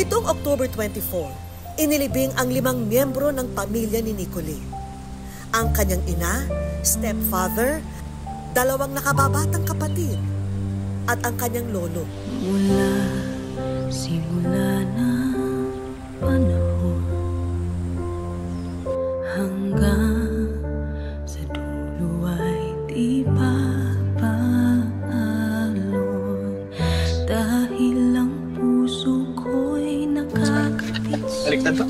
Nitong October 24, inilibing ang 5 miyembro ng pamilya ni Nicole. Ang kanyang ina, stepfather, 2 nakababatang kapatid, at ang kanyang lolo. Mula simula na panahon hanggang sa dulo ay di papaalon dahil ang puso ko'y nakakapit sa'yo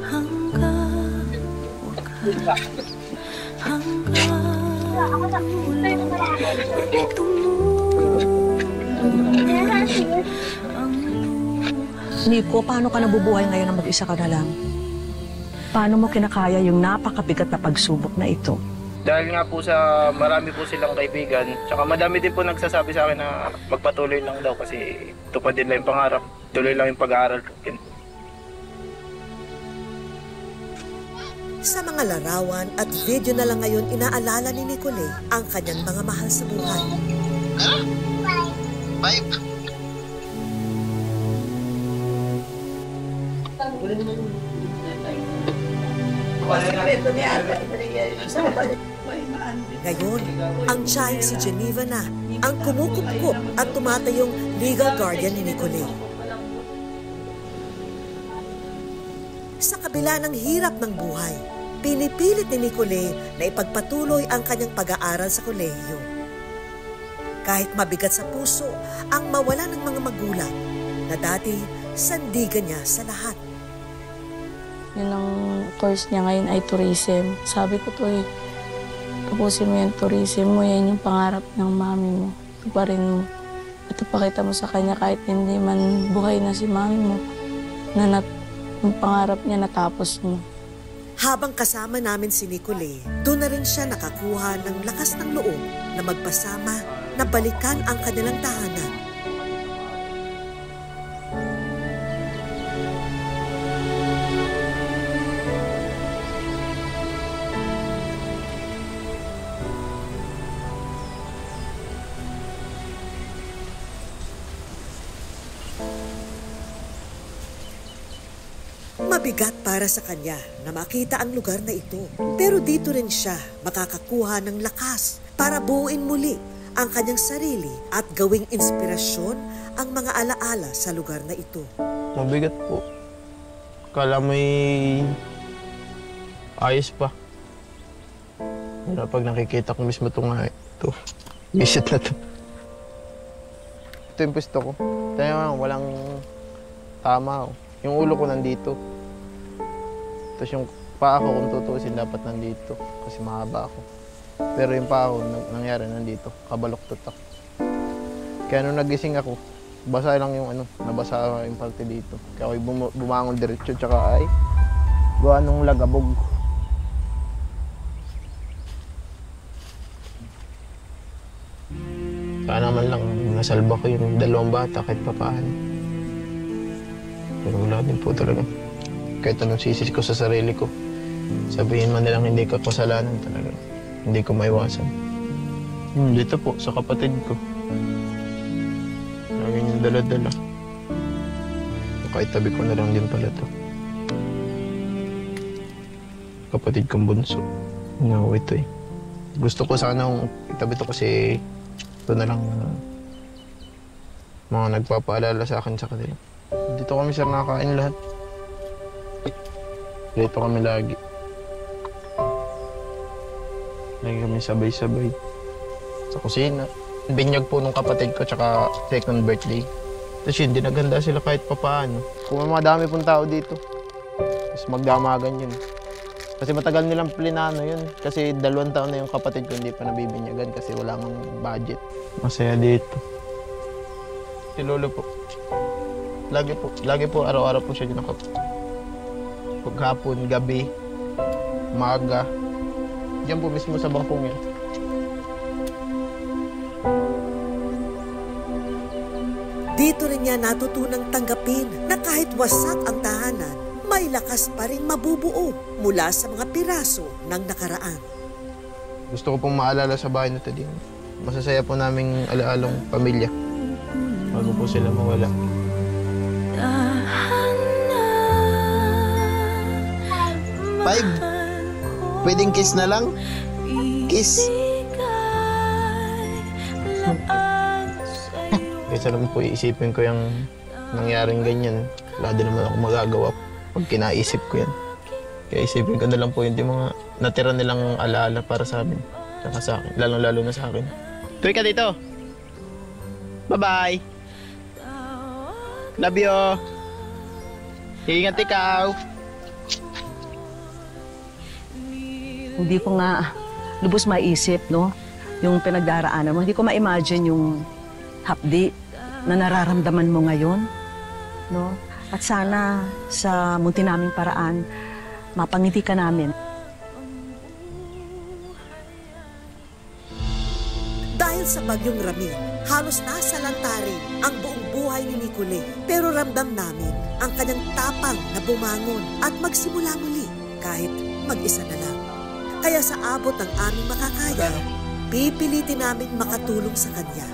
hanggang wakas hanggang Nico, paano ka nabubuhay ngayon na mag-isa ka na lang? Paano mo kinakaya yung napakabigat na pagsubok na ito? Dahil nga po sa marami po silang kaibigan, tsaka madami din po nagsasabi sa akin na magpatuloy lang daw kasi tupad din lang yung pangarap, tuloy lang yung pag-aaral. Sa mga larawan at video na lang ngayon inaalala ni Nicole ang kanyang mga mahal sa buhay. Bye. Ngayon, ang tiyahing si Geneva na ang kumukupkup at tumatayong legal guardian ni Nicole. Sa kabila ng hirap ng buhay, pinipilit ni Nicole na ipagpatuloy ang kanyang pag-aaral sa kolehiyo. Kahit mabigat sa puso ang mawala ng mga magulang na dati sandigan niya sa lahat. Yun ang course niya ngayon ay tourism. Sabi ko to tapusin mo yung tourism mo, yan yung pangarap ng mami mo. Tuparin mo. At ipakita mo sa kanya kahit hindi man buhay na si mami mo, na yung pangarap niya natapos mo. Habang kasama namin si Nicole, doon na rin siya nakakuha ng lakas ng loob na magpasama na balikan ang kanilang tahanan. Mabigat para sa kanya na makita ang lugar na ito. Pero dito rin siya makakakuha ng lakas para buuin muli ang kanyang sarili at gawing inspirasyon ang mga alaala sa lugar na ito. Mabigat po. Kala mo'y ayos pa. Pero pag nakikita ko mismo ito nga, ito. Visit na ito. Ito yung pwesto ko. Tayo walang tama. Yung ulo ko nandito. Tapos yung paa ko kung tutuusin dapat nandito kasi mahaba ako. Pero yung paa ko nangyari nandito, kabaloktot ako. Kaya nung nagising ako, basa lang yung nabasa yung parte dito. Kaya ako'y bumangon diretso tsaka ay gawa nung lagabog. Sana naman lang nasalba ko yung 2 bata kahit papaano. Pero wala din po talaga. Kahit anong sisis ko sa sarili ko, sabihin man nilang hindi ka kasalanan talaga. Hindi ko maiwasan. Dito po, sa kapatid ko. Lagi niyang dala-dala. Kaitabi ko na lang din pala to. Kapatid kong bunso. No, ito eh. Gusto ko sana itabi to kasi ito na lang mga nagpapaalala sa akin sa kanila. Dito kami sir nakakain lahat. Dito kami lagi. Lagi kami sabay-sabay. Sa kusina. Binyag po nung kapatid ko tsaka second birthday. Tapos yun, dinaganda sila kahit papaano. Kung may madami pong tao dito, tapos magdamagan yun. Kasi matagal nilang plinano yun. Kasi 2 taon na yung kapatid ko hindi pa nabibinyagan kasi wala nang budget. Masaya dito. Si Lolo po. Lagi po, araw-araw po siya ginakap. Paghapon, gabi, umaga. Diyan po mismo sa bangkong yun. Dito rin niya natutunang tanggapin na kahit wasak ang tahanan, may lakas pa rin mabubuo mula sa mga piraso ng nakaraan. Gusto ko pong maalala sa bahay na ito din. Masasaya po naming alaalong pamilya bago po sila mawala. 5. Pwedeng kiss na lang? Kiss. Kaysa naman po iisipin ko yung nangyaring ganyan. Wala din naman ako magagawa pag kinaisip ko yan. Kaya isipin ko na lang po yung mga natira nilang alaala para sa amin. Saka sa akin. Lalo na sa akin. Tuloy ka dito. Bye-bye. Love you. Ingat ikaw. Hindi ko nga lubos maisip, no? Yung pinagdaraanan mo. Hindi ko ma-imagine yung hapdi na nararamdaman mo ngayon, no? At sana sa munti naming paraan, mapangiti ka namin. Dahil sa bagyong Ramil, halos nasa lantarin ang buong buhay ni Nicole. Pero ramdam namin ang kanyang tapang na bumangon at magsimula muli kahit mag-isa na lang. Kaya sa abot ng aming makakaya, pipilitin namin makatulong sa kanya.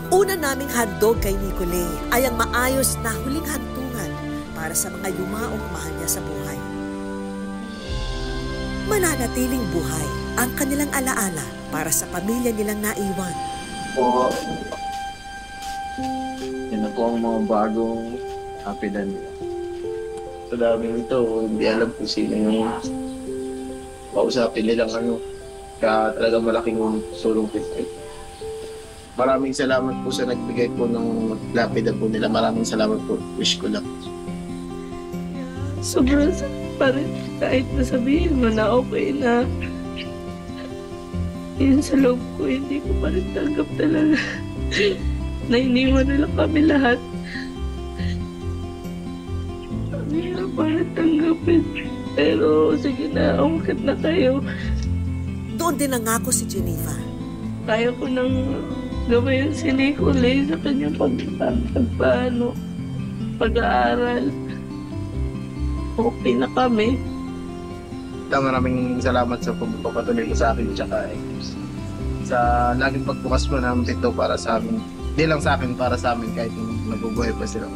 Una naming handog kay Nicole ay ang maayos na huling hantungan para sa mga yumaong mahal niya sa buhay. Mananatiling buhay ang kanilang alaala para sa pamilya nilang naiwan. Po. Yan na po ang mga bagong kapilan nila. Sa daming ito, hindi alam kung sino yung kausapin nilang kaya talaga malaking tulong po. Maraming salamat po sa nagbigay po ng lapida po nila. Maraming salamat po. Wish ko lang. Sobrang sakit pa rin kahit nasabihin mo na okay na. Yun sa loob ko, hindi ko pa rin tanggap talaga na iniwan nila kami lahat. Ang hirap pa rin tanggapin. Pero sige na, umakit na kayo. Doon din nangako si Geneva. Kaya ko nang gawin si Nicole sa kanyang pag-aaral. Okay na kami. Maraming salamat sa pagpapatuloy mo sa akin tsaka sa laging pagbukas mo ng pito para sa amin. Hindi lang sa akin, para sa amin kahit nabubuhay pa sila.